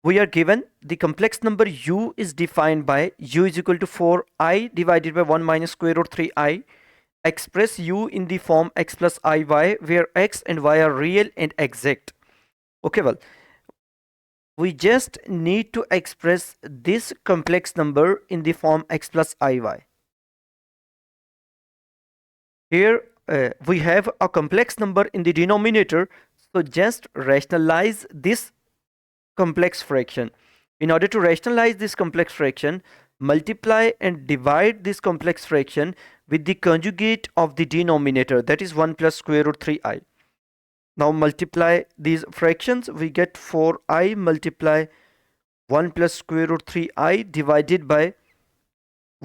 we are given the complex number u is defined by u is equal to 4I divided by 1 minus square root 3I. Express u in the form x plus iy, where x and y are real and exact. Okay, well, we just need to express this complex number in the form x plus iy. Here we have a complex number in the denominator, so just rationalize this complex fraction. In order to rationalize this complex fraction, multiply and divide this complex fraction with the conjugate of the denominator, that is 1 plus square root 3i. Now multiply these fractions, we get 4i multiply 1 plus square root 3i divided by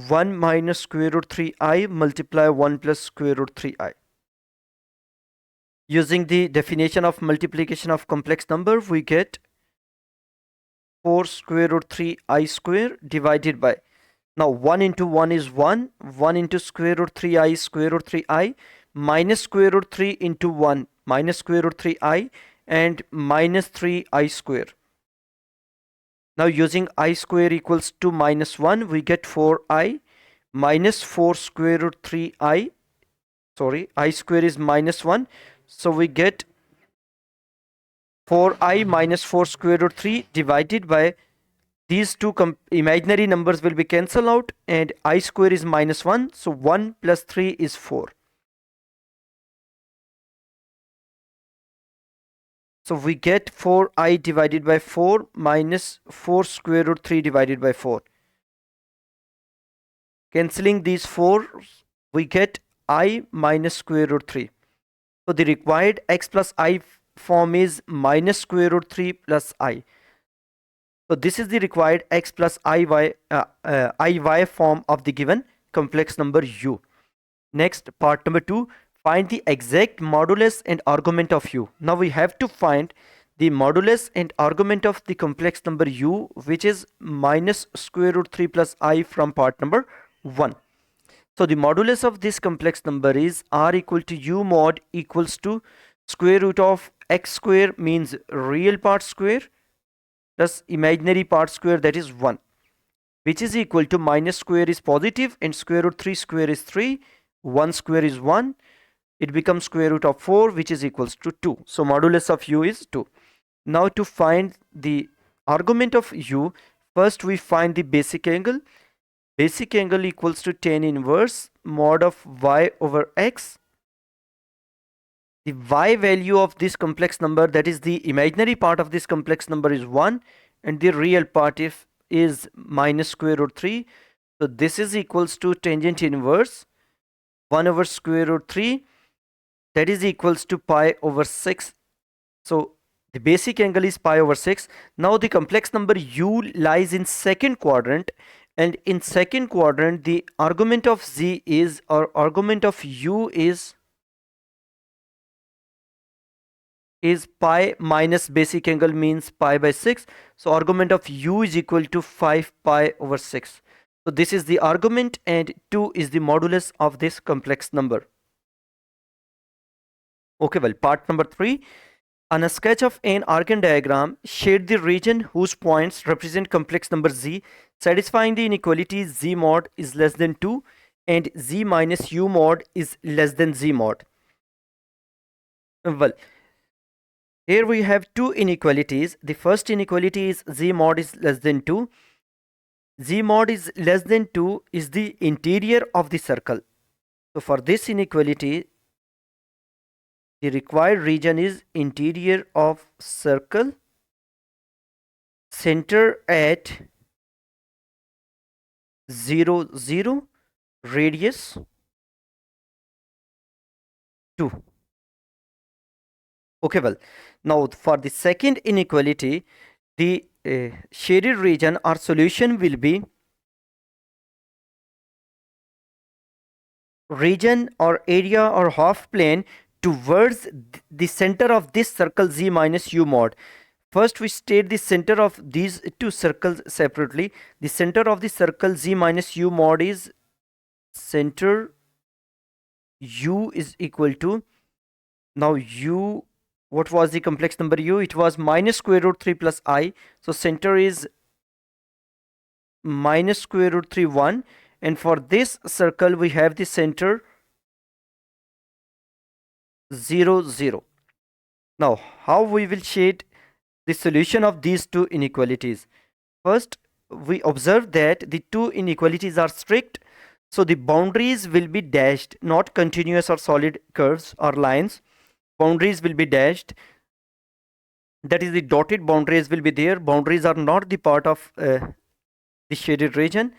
1 minus square root 3i multiply 1 plus square root 3i. Using the definition of multiplication of complex number, we get 4 square root 3i square divided by, now 1 into 1 is 1, 1 into square root 3i is square root 3i, minus square root 3 into 1 minus square root 3i, and minus 3i square. Now using I square equals to minus 1, we get 4i minus 4 square root 3i, sorry, I square is minus 1, so we get 4i minus 4 square root 3 divided by, these two imaginary numbers will be cancelled out, and I square is minus 1, so 1 plus 3 is 4. So we get 4i divided by 4 minus 4 square root 3 divided by 4. Cancelling these 4, we get I minus square root 3. So the required x plus I form is minus square root 3 plus I. So this is the required x plus iy form of the given complex number u. Next, part number 2, find the exact modulus and argument of u. Now we have to find the modulus and argument of the complex number u, which is minus square root 3 plus I from part number 1. So the modulus of this complex number is r equal to u mod equals to square root of x square, means real part square, plus imaginary part square, that is 1, which is equal to minus square is positive and square root 3 square is 3, 1 square is 1, it becomes square root of 4, which is equals to 2. So modulus of u is 2. Now to find the argument of u, first we find the basic angle. Basic angle equals to tan inverse mod of y over x. The y value of this complex number, that is the imaginary part of this complex number, is 1, and the real part is minus square root 3. So this is equals to tangent inverse 1 over square root 3, that is equals to pi over 6. So the basic angle is pi over 6. Now the complex number u lies in second quadrant, and in second quadrant the argument of z is, or argument of u is pi minus basic angle, means pi by 6. So argument of u is equal to 5 pi over 6. So this is the argument, and 2 is the modulus of this complex number. Okay, well, part number 3. On a sketch of an arcane diagram, shade the region whose points represent complex number z, satisfying the inequality z mod is less than 2 and z minus u mod is less than z mod. Well, here we have two inequalities. The first inequality is z mod is less than 2. Z mod is less than 2 is the interior of the circle. So for this inequality, the required region is interior of circle, center at 0, 0, radius 2. Okay, well, now for the second inequality, the shaded region or solution will be region or area or half plane towards the center of this circle z minus u mod. First we state the center of these two circles separately. The center of the circle z minus u mod is center u is equal to, now u What was the complex number u? It was minus square root 3 plus I. So center is minus square root 3 1, and for this circle we have the center 0 0. Now how we will shade the solution of these two inequalities? First, we observe that the two inequalities are strict, so the boundaries will be dashed, not continuous or solid curves or lines. Boundaries will be dashed, that is, the dotted boundaries will be there. Boundaries are not the part of the shaded region.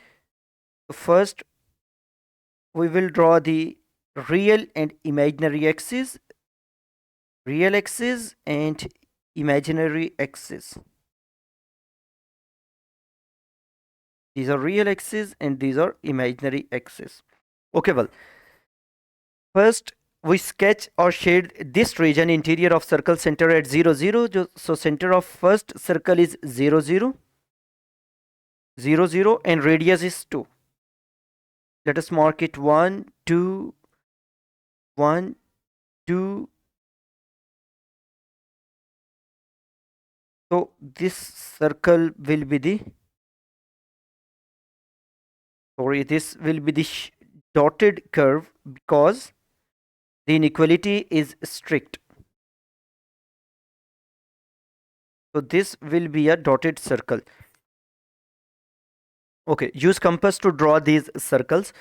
First, we will draw the real and imaginary axis, real axis and imaginary axis. These are real axis and these are imaginary axis. Okay, well, first we sketch or shade this region interior of circle center at 0 0. So center of first circle is 0 0 0 0 and radius is 2. Let us mark it 1 2 1 2. So this circle will be the this will be the dotted curve because the inequality is strict. So this will be a dotted circle. Okay, use compass to draw these circles.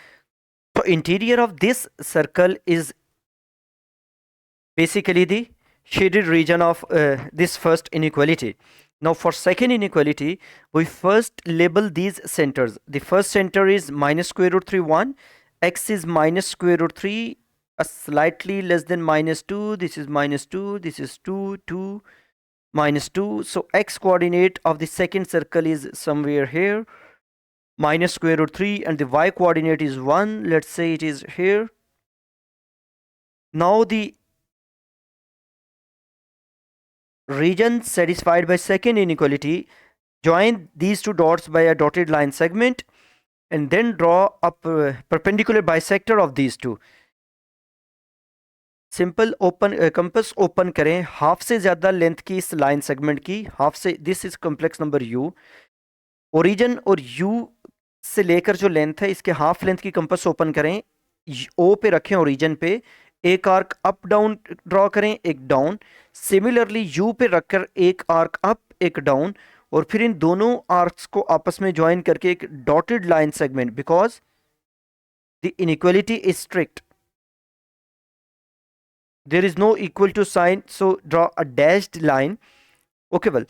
So interior of this circle is basically the shaded region of this first inequality. Now for second inequality, we first label these centers. The first center is minus square root 3 1, x is minus square root 3, a slightly less than minus 2, this is minus 2, this is 2 2 minus 2. So x coordinate of the second circle is somewhere here, minus square root 3, and the y coordinate is 1. Let's say it is here. Now the region satisfied by second inequality, join these two dots by a dotted line segment and then draw a perpendicular bisector of these two. Simple open compass open करें, half से ज़्यादा length की इस line segment की, half से, this is complex number you, origin और you से लेकर जो लेंथ है इसके हाफ लेंथ की कंपास ओपन करें, ओ पे रखें ओरिजिन पे, एक आर्क अप डाउन ड्रॉ करें, एक डाउन, सिमिलरली यू पे रखकर एक आर्क अप एक डाउन, और फिर इन दोनों आर्क्स को आपस में ज्वाइन करके एक dotted line segment, because the inequality is strict, there is no equal to sign, so draw a dashed line. Okay, well,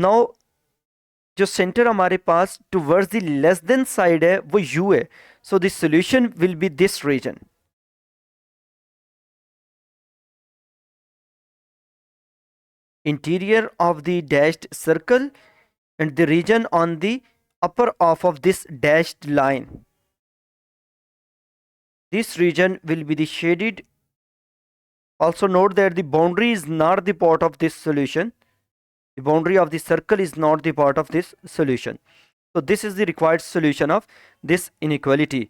now जो सेंटर हमारे पास towards the less than side है वो u है, so the solution will be this region. Interior of the dashed circle and the region on the upper half of this dashed line. This region will be the shaded. Also note that the boundary is not the part of this solution. The boundary of the circle is not the part of this solution. So this is the required solution of this inequality.